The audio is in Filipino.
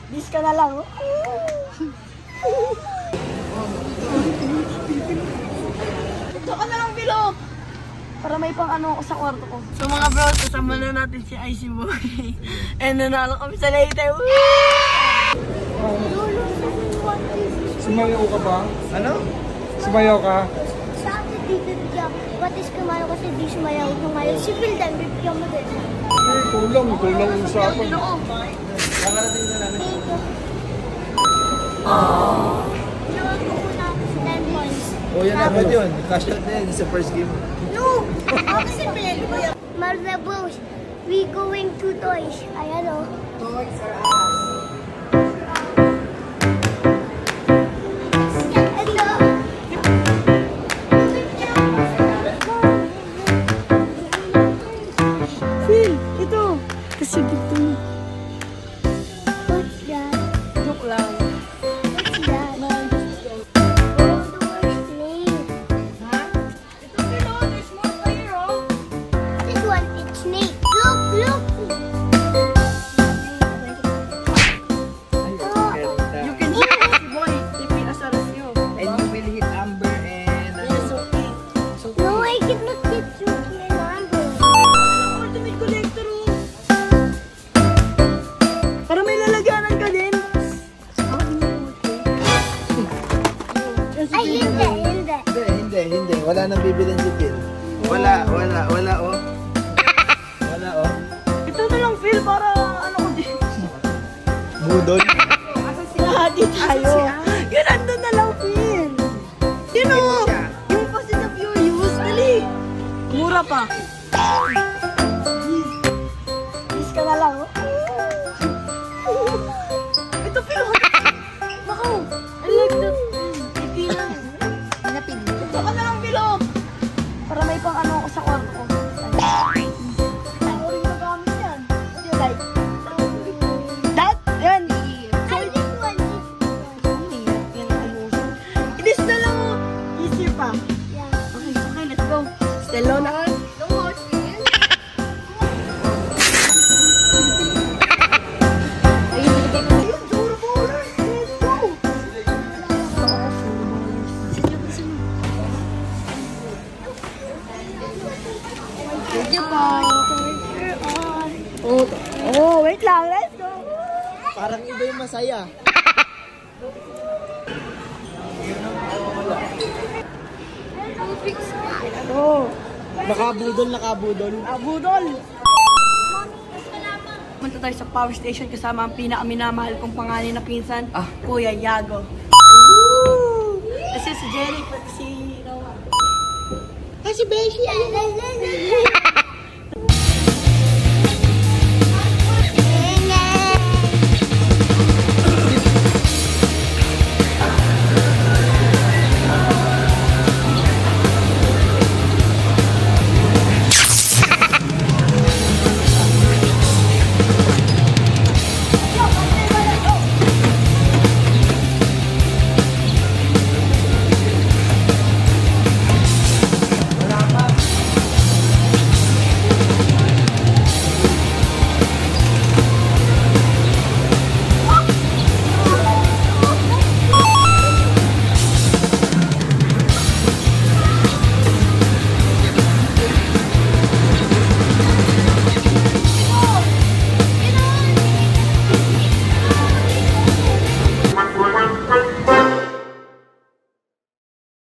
Dis ka na lang. Ito ka na lang, Bilo. Para may pang ano ako sa kwarto ko. So mga bro, kasama na natin si Icy Boy. And nanalo kami sa later. Sumayaw ka ba? Ano? Sumayaw ka? Sabi dito diyan, batis kumayo kasi di sumayaw nung ngayon. Si Phil din, bibigyan mo din. Kulang usapan. Dito. Ginawa ko muna 10 points. Oh, yan agad yun. Cash out na yun sa first game. No! Ako si Phil. Marvelous. We going to toys. Ayan o. Toys are us. Phil, ito. Kasi dito mo. What's that? Joke lang. What's that? Man, Oh, the worst snake. ha? Ito, Phil, oh. There's more pa here, oh. This one, it's snake. Look, look. Oh, You can see Icy Boy. Repeat as a rescue. And you will hit Amber and... Yes, okay. So, no, I cannot get through here, number. ultimate collector, oh. Para may lalaganan ka din. Ay, hindi, hindi. Hindi. Wala nang bibilin si Phil. Wala, oh. Wala, oh. Ito na lang, Phil, para ano ko din. Budol. Lahati tayo. Yun, andun na lang, Phil. Yun o. Yung Fast and the Furious. Dali. Mura pa. Yes ka na lang. Ito, Phil. Makaw. I like that. Hindi lang. Ito ka na lang, Phil. Para may pang ano ako sa kwarto ko. Ako rin magamit yan. What do you like? That? Yan. Ay, this one, It is na lang. Easier pa. Yeah. Okay, let's go. Stelo na. Oh, wait lang. Let's go. Parang iba yung masaya. Oh, Nakabudol. abudol. Punta tayo sa power station kasama ang pinakaminamahal kong pangalan na pinsan, Kuya Yago. Kasi si Jerry, pati si Noah. Si Beshi, ayun.